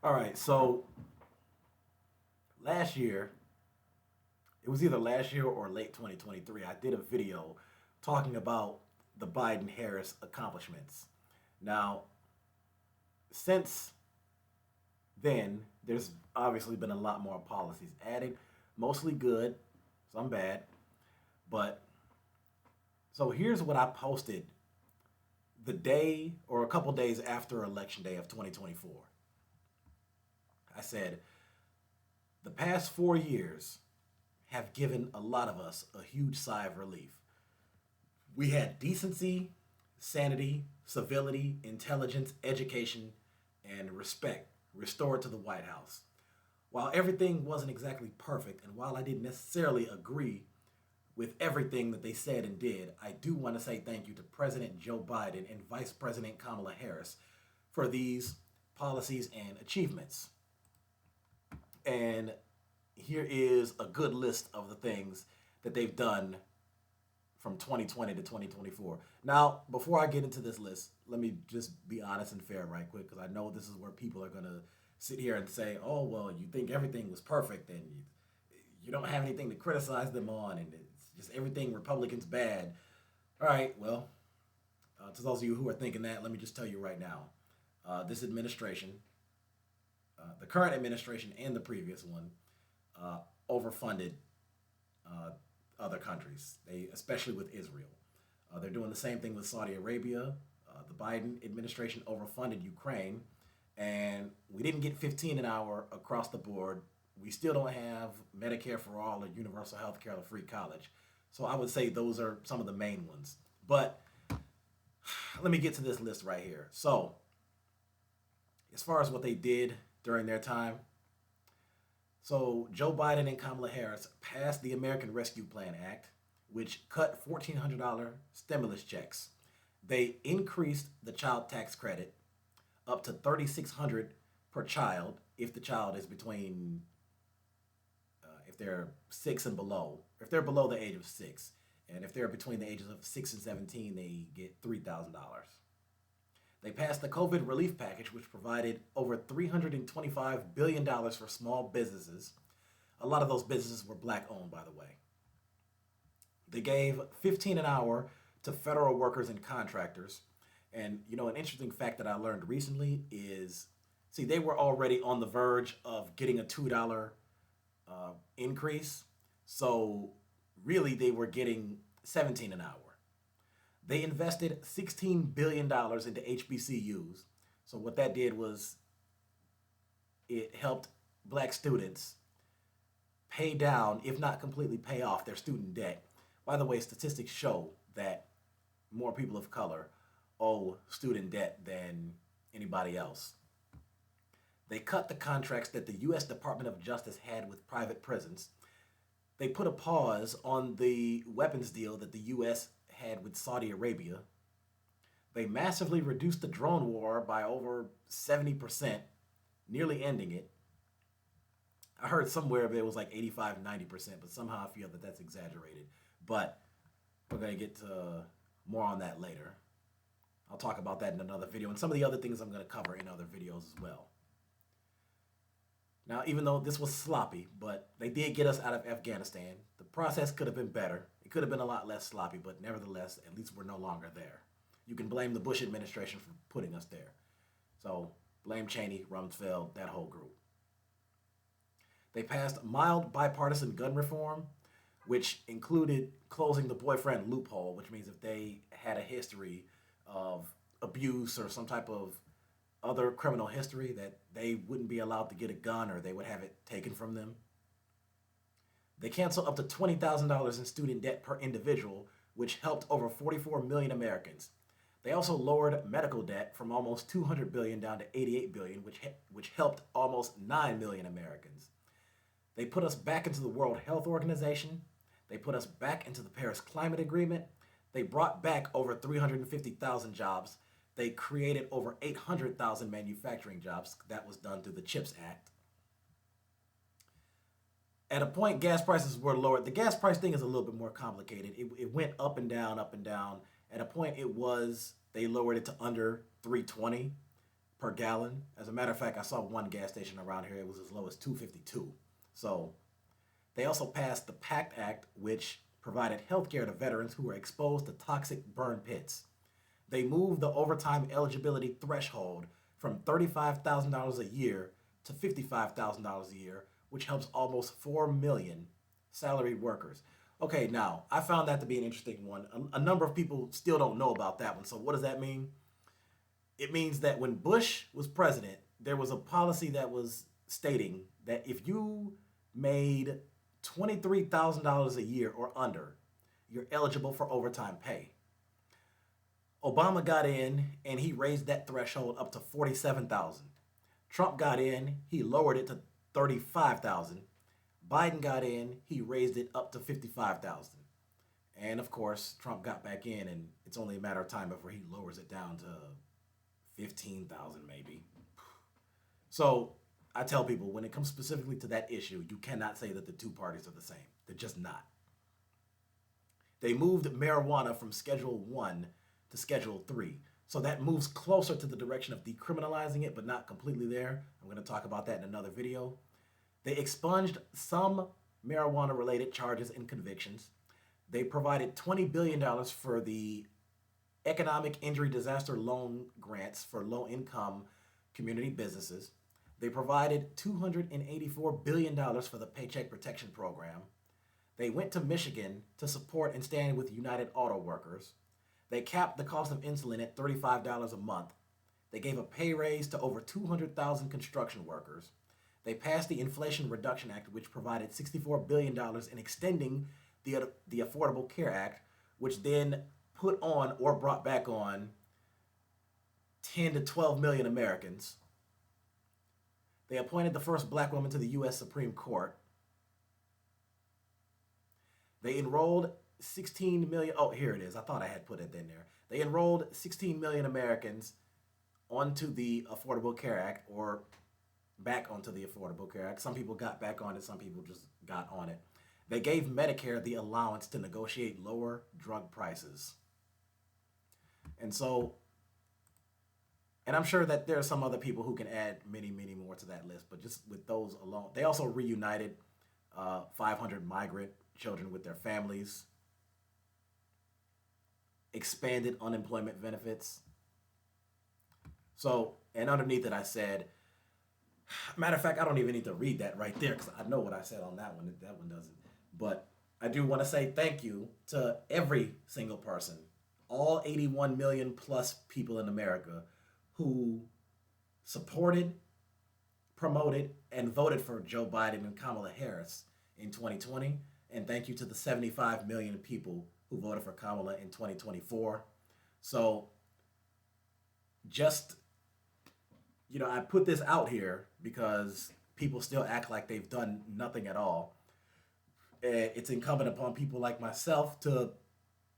All right, so last year, it was either last year or late 2023, I did a video talking about the Biden Harris accomplishments. Now, since then, there's obviously been a lot more policies added, mostly good, some bad. But so here's what I posted the day or a couple days after Election Day of 2024. I said, the past 4 years have given a lot of us a huge sigh of relief. We had decency, sanity, civility, intelligence, education, and respect restored to the White House. While everything wasn't exactly perfect, and while I didn't necessarily agree with everything that they said and did, I do want to say thank you to President Joe Biden and Vice President Kamala Harris for these policies and achievements. And here is a good list of the things that they've done from 2020 to 2024. Now, before I get into this list, let me just be honest and fair right quick, because I know this is where people are going to sit here and say, oh, well, you think everything was perfect and you don't have anything to criticize them on, and it's just everything Republicans bad. All right, well, to those of you who are thinking that, let me just tell you right now, this administration, the current administration and the previous one, uh, overfunded uh, other countries. They, especially with Israel, they're doing the same thing with Saudi Arabia. The Biden administration overfunded Ukraine, and we didn't get 15 an hour across the board. We still don't have Medicare for all or universal health care or free college. So I would say those are some of the main ones. But let me get to this list right here. So, as far as what they did during their time, so Joe Biden and Kamala Harris passed the American Rescue Plan Act, which cut $1,400 stimulus checks. They increased the child tax credit up to 3,600 per child if the child is between if they're 6 and below. If they're below the age of 6, and if they're between the ages of 6 and 17, they get $3,000. They passed the COVID relief package, which provided over $325 billion dollars for small businesses. A lot of those businesses were black owned, by the way. They gave 15 an hour to federal workers and contractors. And an interesting fact that I learned recently is, see, they were already on the verge of getting a $2 increase. So really, they were getting 17 an hour. They invested $16 billion into HBCUs. So what that did was it helped black students pay down, if not completely pay off, their student debt. By the way, statistics show that more people of color owe student debt than anybody else. They cut the contracts that the U.S. Department of Justice had with private prisons. They put a pause on the weapons deal that the U.S. had with Saudi Arabia. They massively reduced the drone war by over 70%, nearly ending it. I heard somewhere it was like 85, 90%, but somehow I feel that that's exaggerated. But we're going to get to more on that later. I'll talk about that in another video and some of the other things I'm going to cover in other videos as well. Now, even though this was sloppy, but they did get us out of Afghanistan, the process could have been better. It could have been a lot less sloppy, but nevertheless, at least we're no longer there. You can blame the Bush administration for putting us there. So blame Cheney, Rumsfeld, that whole group. They passed mild bipartisan gun reform, which included closing the boyfriend loophole, which means if they had a history of abuse or some type of other criminal history, that they wouldn't be allowed to get a gun or they would have it taken from them. They canceled up to $20,000 in student debt per individual, which helped over 44 million Americans. They also lowered medical debt from almost 200 billion dollars down to 88 billion, dollars, which helped almost 9 million Americans. They put us back into the World Health Organization. They put us back into the Paris Climate Agreement. They brought back over 350,000 jobs. They created over 800,000 manufacturing jobs. That was done through the CHIPS Act. At a point, gas prices were lowered. The gas price thing is a little bit more complicated. It went up and down, up and down. At a point, they lowered it to under 320. per gallon. As a matter of fact, I saw one gas station around here, it was as low as 252. So they also passed the PACT Act, which provided health care to veterans who were exposed to toxic burn pits. They moved the overtime eligibility threshold from $35,000 a year to $55,000 a year, which helps almost 4 million salaried workers. Okay, now, I found that to be an interesting one. A number of people still don't know about that one. So, what does that mean? It means that when Bush was president, there was a policy that was stating that if you made $23,000 a year or under, you're eligible for overtime pay. Obama got in and he raised that threshold up to 47,000. Trump got in, he lowered it to 35,000. Biden got in, he raised it up to 55,000. And of course, Trump got back in, and it's only a matter of time before he lowers it down to 15,000 maybe. So I tell people, when it comes specifically to that issue, you cannot say that the two parties are the same. They're just not. They moved marijuana from Schedule 1 to Schedule 3. So that moves closer to the direction of decriminalizing it, but not completely there. I'm going to talk about that in another video. They expunged some marijuana-related charges and convictions. They provided $20 billion for the Economic Injury Disaster Loan Grants for low-income community businesses. They provided $284 billion for the Paycheck Protection Program. They went to Michigan to support and stand with United Auto Workers. They capped the cost of insulin at $35 a month. They gave a pay raise to over 200,000 construction workers. They passed the Inflation Reduction Act, which provided $64 billion in extending the Affordable Care Act, which then put on or brought back on 10 to 12 million Americans. They appointed the first black woman to the U.S. Supreme Court. They enrolled 16 million. Oh, here it is. I thought I had put it in there. They enrolled 16 million Americans onto the Affordable Care Act, or back onto the Affordable Care Act. Some people got back on it. Some people just got on it. They gave Medicare the allowance to negotiate lower drug prices. And so, and I'm sure that there are some other people who can add many, many more to that list, but just with those alone, they also reunited 500 migrant children with their families, expanded unemployment benefits. So, and underneath it, I said, matter of fact, I don't even need to read that right there because I know what I said on that one. That one doesn't. But I do want to say thank you to every single person, all 81 million plus people in America who supported, promoted, and voted for Joe Biden and Kamala Harris in 2020. And thank you to the 75 million people who voted for Kamala in 2024. So just, I put this out here because people still act like they've done nothing at all. It's incumbent upon people like myself to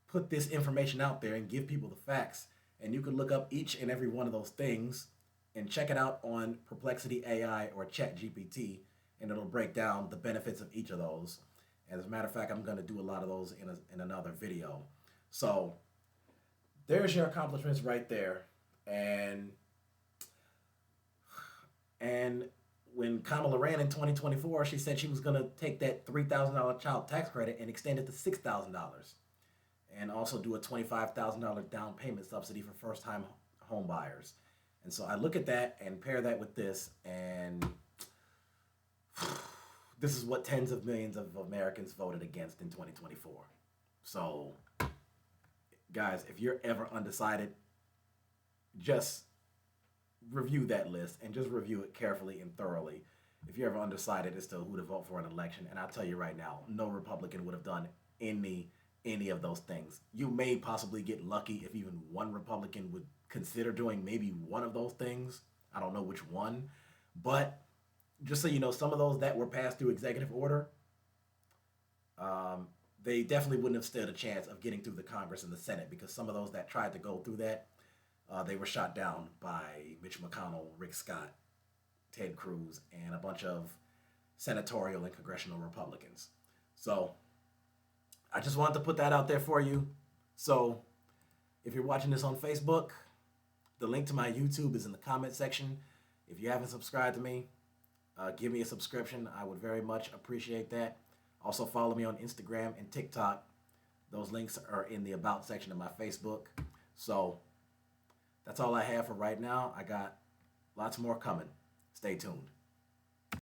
put this information out there and give people the facts. And you can look up each and every one of those things and check it out on Perplexity AI or ChatGPT, and it'll break down the benefits of each of those. And as a matter of fact, I'm going to do a lot of those in another video. So there's your accomplishments right there. And when Kamala ran in 2024, she said she was going to take that $3,000 child tax credit and extend it to $6,000. And also do a $25,000 down payment subsidy for first-time home buyers. And so I look at that and pair that with this, and this is what tens of millions of Americans voted against in 2024. So, guys, if you're ever undecided, just review that list and just review it carefully and thoroughly. If you're ever undecided as to who to vote for in an election, and I'll tell you right now, no Republican would have done any of those things. You may possibly get lucky if even one Republican would consider doing maybe one of those things. I don't know which one, but just so you know, some of those that were passed through executive order, they definitely wouldn't have stood a chance of getting through the Congress and the Senate, because some of those that tried to go through that, they were shot down by Mitch McConnell, Rick Scott, Ted Cruz, and a bunch of senatorial and congressional Republicans. So I just wanted to put that out there for you. So if you're watching this on Facebook, The link to my YouTube is in the comment section. If you haven't subscribed to me, give me a subscription. I would very much appreciate that. Also, follow me on Instagram and TikTok. Those links are in the About section of my Facebook. So that's all I have for right now. I got lots more coming. Stay tuned.